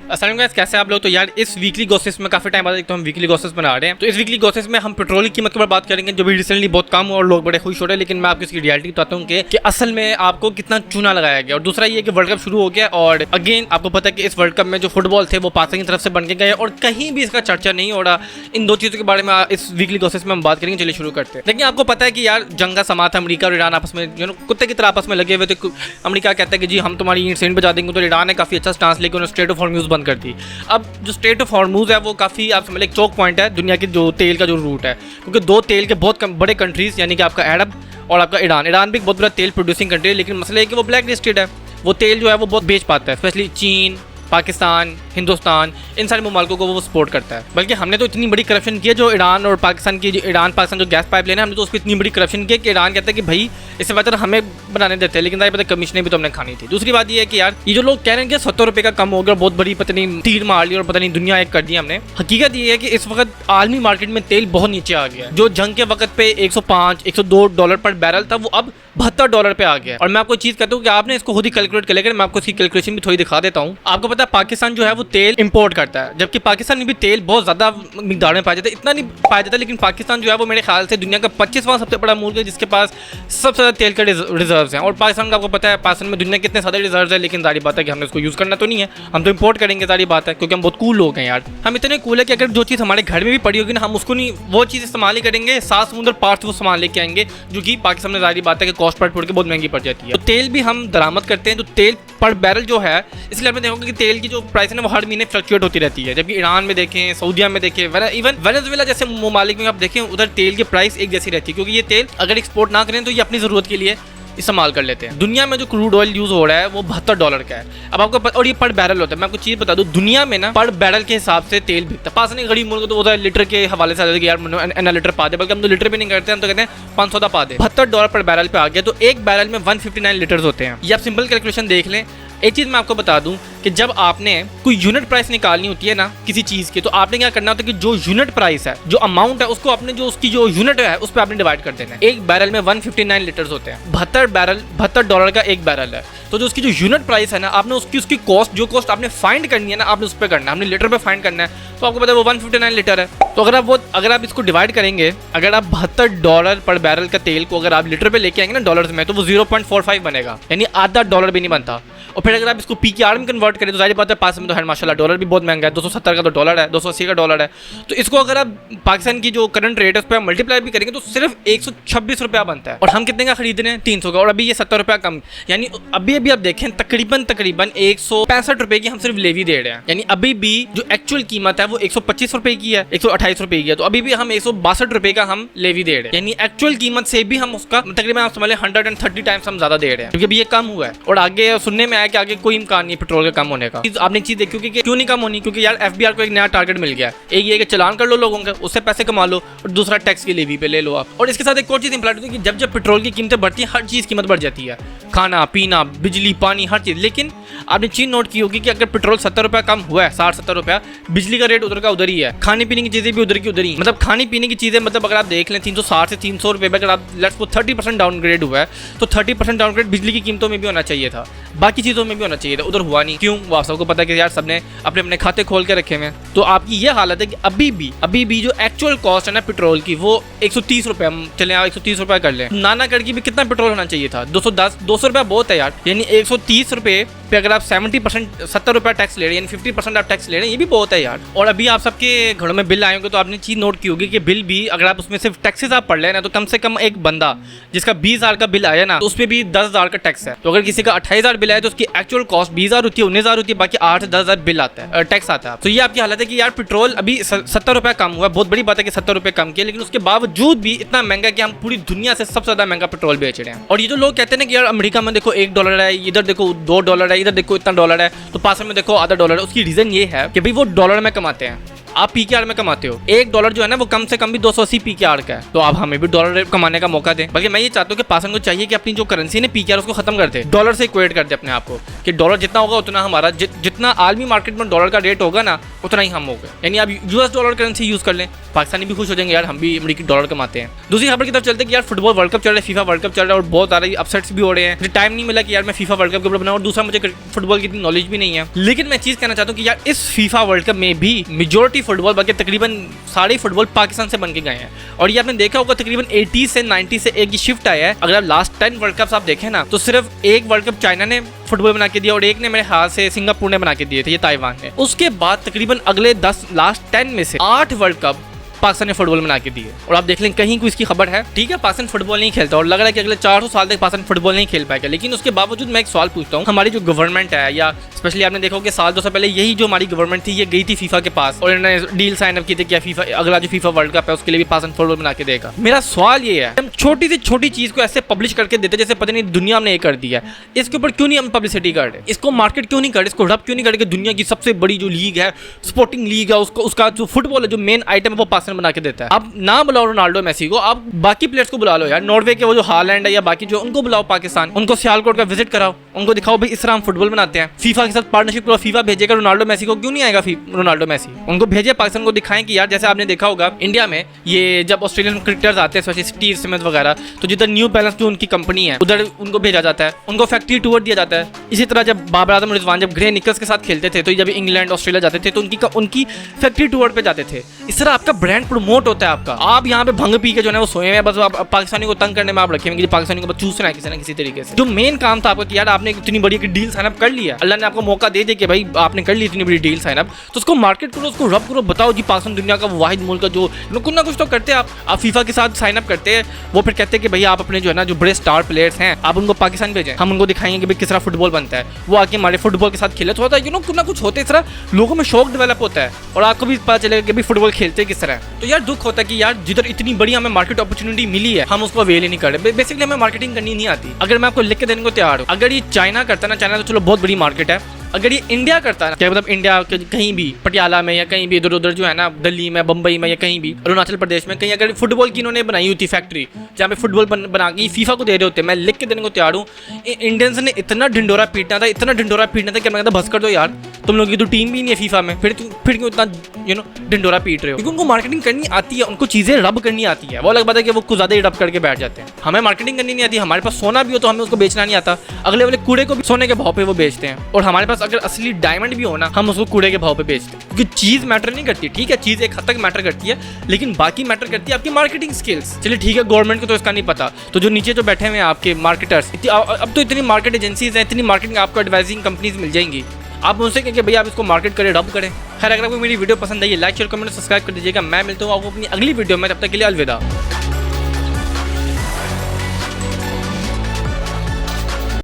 अस्सलाम गाइस, कैसे आप लोग। तो यार इस वीकली गॉसिप्स में काफी टाइम बाद एक तो हम वीकली गॉसिप्स बना रहे हैं। तो इस वीकली गॉसिप्स में हम पेट्रोल की कीमत के बारे में बात करेंगे जो भी रिसेंटली बहुत कम और लोग बड़े खुश हो रहे हैं, लेकिन मैं आपको इसकी रियलिटी बताता हूँ कि असल में आपको कितना चूना लगाया गया। और दूसरा ये कि वर्ल्ड कप शुरू हो गया और अगेन आपको पता है कि इस वर्ल्ड कप में जो फुटबॉल थे वो पाकिस्तान की तरफ से बन के गए और कहीं भी इसका चर्चा नहीं हो रहा। इन दो चीज़ों के बारे में इस वीकली गॉसिप्स में हम बात करेंगे। चलिए शुरू करते हैं। लेकिन आपको पता है कि यार जंग का समा था, अमेरिका और ईरान आपस में कुत्ते की तरह आपस में लगे हुए थे। अमेरिका कहता है कि जी हम तुम्हारी सेंड बजा देंगे, तो ईरान ने काफी अच्छा स्टांस लेकर उन्होंने स्ट्रेट ऑफ हॉर्मूज बंद कर दी। अब जो स्ट्रेट ऑफ हॉर्मूज है वो काफ़ी आप समझ एक चौक पॉइंट है दुनिया के जो तेल का जो रूट है, क्योंकि दो तेल के बहुत बड़े कंट्रीज यानी कि आपका अरब और आपका ईरान भी एक बहुत बड़ा तेल प्रोड्यूसिंग कंट्री है, लेकिन मसला है कि वो ब्लैक लिस्टेड है। वो तेल जो है वो बहुत बेच पाता है, स्पेशली चीन, पाकिस्तान, हिंदुस्तान, इन सारे मुमालिकों को वो सपोर्ट करता है। बल्कि हमने तो इतनी बड़ी करप्शन की है जो ईरान और पाकिस्तान की, ईरान पाकिस्तान जो गैस पाइपलाइन है, हमने तो उसकी इतनी बड़ी करप्शन की है कि ईरान कहता है कि भाई इससे बेहतर हमें बनाने देते हैं, लेकिन पता कमीशनें भी तो हमने खानी थी। दूसरी बात ये है कि यार ये जो लोग कह रहे हैं कि 70 रुपये का कम हो गया, बहुत बड़ी पता नहीं तीर मार ली और पता नहीं दुनिया एक कर दी हमने। हकीकत ये है कि इस वक्त आलमी मार्केट में तेल बहुत नीचे आ गया है। जो जंग के वक्त पे 105 102 डॉलर पर बैरल था वो अब $72 पे आ गया। और मैं आपको चीज़ कहता हूँ कि आपने इसको खुद ही कैलकुलेट कर लेकर, मैं आपको इसकी कैलकुलेशन भी थोड़ी दिखा देता हूँ। आपको पता है पाकिस्तान जो है वो तेल इंपोर्ट करता है, जबकि पाकिस्तान में भी तेल बहुत ज़्यादा मिकदार में पाया जाता है। इतना नहीं पाया जाता, लेकिन पाकिस्तान जो है वो मेरे ख्याल से दुनिया का 25वां सबसे बड़ा मुल्क है जिसके पास सबसे ज़्यादा तेल का रिजर्व हैं। और पाकिस्तान का आपको पता है पाकिस्तान में दुनिया के कितने ज़्यादा रिजर्व है, लेकिन जारी बात है कि हमने उसको यूज़ करना तो नहीं है, हम तो इंपोर्ट करेंगे। जारी बात है क्योंकि हम बहुत कूल लोग हैं यार। हम इतने कूल है कि अगर जो चीज़ हमारे घर में भी पड़ी होगी ना, हम उसको नहीं वो चीज़ इस्तेमाल ही करेंगे, 7 समुंदर पार से वो सामान लेके आएंगे, जो कि पाकिस्तान में जारी बात है कि कॉस्ट पर पड़ के बहुत महंगी पड़ जाती है। तो तेल भी हम दरामद करते हैं, तो तेल पर बैरल जो है, इसलिए आपने देखोगे कि तेल की जो प्राइस है ना वो हर महीने फ्लक्चुएट होती रहती है। जबकि ईरान में देखें, सऊदीया में देखें, इवन वेनेजुएला जैसे ममालिक में आप देखें, उधर तेल की प्राइस एक जैसी रहती है, क्योंकि ये तेल अगर एक्सपोर्ट ना करें तो ये अपनी ज़रूरत के लिए इस्तेमाल कर लेते हैं। दुनिया में जो क्रूड ऑयल यूज हो रहा है वो $72 का है। अब आपको और ये पर बैरल होता है। मैं आपको चीज़ बता दूं, दुनिया में ना पर बैरल के हिसाब से तेल बिकता है। पास नहीं गरीब मुल्क तो वो लीटर के हवाले से आ जाता है कि यार एना लीटर पा दे, बल्कि हम तो लीटर भी नहीं करते, हम तो कहते हैं 500 पा दे। $72 पर बैरल पे आ गया, तो एक बैरल में 159 लीटर्स होते हैं। ये आप सिंपल कैलकुलेशन देख लें। एक चीज़ मैं आपको बता दूं कि जब आपने कोई यूनिट प्राइस निकालनी होती है ना किसी चीज़ की, तो आपने क्या करना होता है कि जो यूनिट प्राइस है, जो अमाउंट है, उसको आपने जो उसकी जो यूनिट है उस पर आपने डिवाइड कर देना है। एक बैरल में 159 लीटर्स होते हैं। $72 का एक बैरल है, तो जो उसकी जो यूनिट प्राइस है ना, आपने उसकी कॉस्ट, जो कॉस्ट आपने फाइंड करनी है ना, आपने उस पर करना है, आपने लीटर पे फाइंड करना है। तो आपको पता है वो 159 लीटर है। तो अगर आप इसको डिवाइड करेंगे, अगर आप $72 पर बैरल का तेल को अगर आप लीटर पे लेके आएंगे ना डॉलर्स में, तो वो 0.45 बनेगा, यानी आधा डॉलर भी नहीं बनता। और फिर अगर आप इसको PKR में कन्वर्ट करें तो जाहिर बात है पास में तो है माशाल्लाह डॉलर भी बहुत महंगा है, 270 का तो डॉलर है, 280 का डॉलर है। तो इसको अगर आप पाकिस्तान की जो करंट रेट है उस पर मल्टीप्लाई भी करेंगे तो सिर्फ 126 रुपया बनता है। और हम कितने का खरीद रहे हैं? 300 का। और अभी ये 70 रुपया कम, यानी अभी आप देखें तकरीबन 165 रुपये की हम सिर्फ लेवी दे रहे हैं। यानी अभी भी जो एक्चुअल कीमत है वो 125 रुपये की है, 128 रुपये की है, तो अभी भी हम 162 रुपये का हम लेवी दे रहे हैं। यानी एक्चुअल कीमत से भी हम उसका तकरीबन आप समझ लें 130 टाइम्स हम ज्यादा दे रहे हैं, क्योंकि अभी ये कम हुआ है। और आगे सुनने में आया कि आगे कोई इम्कान नहीं पेट्रोल का कम होने का। आपने चीज देखी कि क्यों नहीं कम होनी, क्योंकि यार FBR को एक नया टारगेट मिल गया है। एक ये कि चलान कर लो लोगों का, उससे पैसे कमा लो, और दूसरा टैक्स की लेवी पे ले लो आप। और इसके साथ एक और चीज इंप्लाइड होती है कि जब पेट्रोल की कीमतें बढ़ती है, हर चीज कीमत बढ़ जाती है, खाना पीना, बिजली, पानी, हर चीज। लेकिन आपने चीज नोट की होगी कि अगर पेट्रोल 70 रुपया कम हुआ है, 60-70 रुपया, बिजली का रेट उधर का उधर ही है, खाने पीने की चीजें भी उधर की उधर ही। मतलब खाने पीने की चीजें, मतलब अगर आप देख लें 360 से 300 रुपये में अगर आप लेट्स सपोज 30% डाउनग्रेड हुआ है, तो 30% डाउनग्रेड बिजली की कीमतों में भी होना चाहिए था, बाकी चीज़ों में भी होना चाहिए था, उधर हुआ नहीं। क्यों? वो आप सबको पता है कि यार सबने अपने अपने खाते खोल के रखे हुए हैं। तो आपकी ये हालत है कि अभी भी जो एक्चुअल कॉस्ट है ना पेट्रोल की वो 130 रुपये, हम चले आप 130 रुपये कर लें, नानागढ़ की भी कितना पेट्रोल होना चाहिए था? 200 रुपया बहुत है यार। यानी 130 रुपये पे अगर आप 70 रुपया टैक्स ले रहे हैं, यानी 50% आप टैक्स ले रहे हैं, ये भी बहुत है यार। और अभी आप सबके घरों में बिल आए होंगे तो आपने चीज़ नोट की होगी कि बिल भी अगर आप उसमें सिर्फ टैक्सेस आप पढ़ लें ना, तो कम से कम एक बंदा जिसका 20,000 का बिल आया ना, तो उसमें भी 10,000 का टैक्स है। तो अगर किसी का 28,000 बिल आया तो उसकी एक्चुअल कॉस्ट 20,000 होती है, 19,000 होती है, बाकी 8 से 10,000 बिल आता है, टैक्स आता है। तो ये आपकी हालत है कि यार पेट्रोल अभी 70 रुपया कम हुआ, बहुत बड़ी बात है कि 70 रुपये कम किया, लेकिन उसके बावजूद भी इतना महंगा कि हम पूरी दुनिया से सबसे ज्यादा महंगा पेट्रोल बेच रहे हैं। और ये जो लोग कहते हैं ना कि यार अमेरिका में देखो $1 है, इधर देखो $2 है, इधर देखो इतना डॉलर है, तो पास में देखो आधा डॉलर है, उसकी रीजन ये है कि भाई वो डॉलर में कमाते हैं। आप पीकेआर में कमाते हो, $1 जो है ना वो कम से कम भी 280 पीकेआर का है, तो आप हमें भी डॉलर कमाने का मौका दें। बल्कि मैं ये चाहता हूँ कि पासन को चाहिए कि अपनी जो करेंसी है पीकेआर उसको खत्म कर दे, डॉलर से इक्वेट कर दे अपने आप को, कि डॉलर जितना होगा उतना हमारा, जितना आलमी मार्केट में डॉलर का रेट होगा ना उतना ही हम होगा। यानी आप यूएस डॉलर करेंसी यूज कर लें, पाकिस्तानी भी खुश हो जाएंगे, यार हम भी अमेरिकी डॉलर कमाते हैं। दूसरी खबर की तरफ चलते हैं कि यार फुटबॉल वर्ल्ड कप चल रहा है, फीफा वर्ल्ड कप चल रहा है और बहुत सारे अपसेट्स भी हो रहे हैं। मुझे टाइम नहीं मिला कि यार मैं फीफा वर्ल्ड कप के ऊपर बनाऊं, और दूसरा मुझे फुटबॉल की इतनी नॉलेज भी नहीं है। लेकिन मैं चीज कहना चाहता हूँ कि यार इस फीफा वर्ल्ड कप में भी मेजोरिटी फुटबॉल, बल्कि तकरीबन सारे फुटबॉल पाकिस्तान से बन के गए हैं। और ये आपने देखा होगा तकरीबन 80 से 90 से एक शिफ्ट आया है। अगर आप लास्ट 10 वर्ल्ड कप्स आप देखें ना, तो सिर्फ एक वर्ल्ड कप चाइना ने फुटबॉल बना के दिया और एक ने मेरे हाथ से सिंगापुर ने बना के दिए थे, ये ताइवान ने। उसके बाद तकरीबन अगले लास्ट 10 में से 8 वर्ल्ड कप पाकिस्तान ने फुटबॉल बना के दिए। और आप देख लें कहीं कोई इसकी खबर है, ठीक है पाकिस्तान फुटबॉल नहीं खेलता और लग रहा है कि अगले 400 साल तक पाकिस्तान फुटबॉल नहीं खेल पाएगा। लेकिन उसके बावजूद मैं एक सवाल पूछता हूँ, हमारी जो गवर्नमेंट है, या स्पेशली आपने देखा कि साल 2 साल पहले यही जो हमारी गवर्नमेंट थी ये गई थी फीफा के पास और इन्होंने डील साइन अप की थी कि फीफा अगला जो फीफा वर्ल्ड कप है उसके लिए भी पाकिस्तान फुटबॉल बना के देगा। मेरा सवाल ये है, हम छोटी से छोटी चीज को ऐसे पब्लिश करके देते जैसे पता नहीं दुनिया में ये कर दिया है, इसके ऊपर क्यों नहीं हम पब्लिसिटी कर रहे, इसको मार्केट क्यों नहीं कर रहे, इसको रब क्यों नहीं करके दुनिया की सबसे बड़ी जो लीग है, स्पोर्टिंग लीग है, उसको उसका जो फुटबॉल है, जो मेन आइटम है वो पाकिस्तान बना के देता है। आप ना बुलाओ रोनाल्डो मेसी को, आप बाकी प्लेयर्स को बुला लो यार, नॉर्वे के वो जो हालैंड है या बाकी जो, उनको बुलाओ पाकिस्तान, उनको सियालकोट का विजिट कराओ, उनको दिखाओ भाई इस तरह हम फुटबॉल बनाते हैं। फीफा के साथ पार्टनरशिप करो, फीफा भेजेगा रोनाल्डो मेसी को, क्यों नहीं आएगा रोनाल्डो मेसी, उनको भेजे पाकिस्तान को दिखाएं कि यार जैसे आपने देखा होगा इंडिया में ये जब ऑस्ट्रेलियन क्रिकेटर्स आते हैं स्पेशली स्टीव स्मिथ वगैरह, तो जिधर न्यू बैलेंस जो उनकी कंपनी है उधर उनको भेजा जाता है, उनको फैक्ट्री टूर दिया जाता है। इसी तरह जब बाबर आजम रिजवान जब ग्रे निकल्स के साथ खेलते थे तो जब इंग्लैंड ऑस्ट्रेलिया जाते थे तो उनकी फैक्ट्री टूर पे जाते थे। इस तरह आपका ब्रांड प्रमोट होता है आपका। आप यहाँ पे भंग पी के जो है वो सोए हैं, बस आप पाकिस्तानी को तंग करने में आप रखे हैं, पाकिस्तानी को बस चूसना है किसी ना किसी तरीके से। जो मेन काम था आपका कि यार आपने इतनी बड़ी डील साइन अप कर लिया, अल्लाह ने आपको मौका दे दिया कि भाई आपने कर ली इतनी बड़ी डील साइन अप, तो उसको मार्केट करो, उसको रब करो, बताओ जी पाकिस्तान दुनिया का वाहिद मुल्क है जो कुछ ना कुछ तो करते हैं। आप फीफा के साथ साइन अप करते हैं, वो फिर कहते हैं कि भाई आप अपने जो है ना जो बड़े स्टार प्लेयर्स हैं आप उनको पाकिस्तान भेजें, हम उनको दिखाएंगे कि भाई किस तरह फुटबॉल बनता है, वो आके हमारे फुटबॉल के साथ खेले तो होता है कुछ ना कुछ होते, इस तरह लोगों में शौक डेवलप होता है और आपको भी पता चलेगा कि भाई फुटबॉल खेलते किस तरह। तो यार दुख होता है कि यार जिधर इतनी बड़ी हमें मार्केट अपॉर्चुनिटी मिली है हम उसको अवेल ही नहीं कर रहे। बेसिकली हमें मार्केटिंग करनी नहीं आती। अगर मैं आपको लिख के देने को तैयार हूँ, अगर ये चाइना करता ना, चाइना तो चलो बहुत बड़ी मार्केट है, अगर ये इंडिया करता है, क्या मतलब इंडिया के कहीं भी पटियाला में या कहीं भी इधर उधर जो है ना दिल्ली में, बम्बई में या कहीं भी अरुणाचल प्रदेश में कहीं अगर फुटबॉल की इन्होंने बनाई हुई थी फैक्ट्री जहाँ पे फुटबॉल बना के फीफा को दे रहे होते, मैं लिख के देने को तैयार हूँ। इंडियंस ने इतना ढिंडोरा पीटना था, इतना ढिंडोरा पीटना था कि मैं कहता बस कर दो यार, तुम लोगों की तो टीम भी नहीं है फीफा में, फिर क्यों इतना ढिंडोरा पीट रहे हो, क्योंकि उनको मार्केटिंग करनी आती है, उनको चीज़ें रब करनी आती है। वो अलग बात है कि वो कुछ ज़्यादा ही रब करके बैठ जाते हैं। हमें मार्केटिंग करनी नहीं आती, हमारे पास सोना भी हो तो हमें उसको बेचना नहीं आता, अगले वाले कूड़े को भी सोने के भाव पे वो बेचते हैं, और हमारे पास अगर असली डायमंड भी हो ना हम उसको कूड़े के भाव पे बेचते हैं, क्योंकि चीज़ मैटर नहीं करती। ठीक है चीज़ एक हद तक मैटर करती है, लेकिन बाकी मैटर करती है आपकी मार्केटिंग स्किल्स। चलिए ठीक है गवर्नमेंट को तो इसका नहीं पता, तो जो नीचे जो बैठे हुए हैं आपके मार्केटर्स, अब तो इतनी मार्केट एजेंसीज हैं, इतनी मार्केटिंग आपको एडवाइजिंग कंपनीज मिल जाएंगी, आप उनसे कहें कि भैया आप इसको मार्केट करें, रब करें। खैर अगर आपको मेरी वीडियो पसंद आई है लाइक शेयर कमेंट सब्सक्राइब कर दीजिएगा। मैं मिलता हूँ आपको अपनी अगली वीडियो में, तब तक के लिए अलविदा।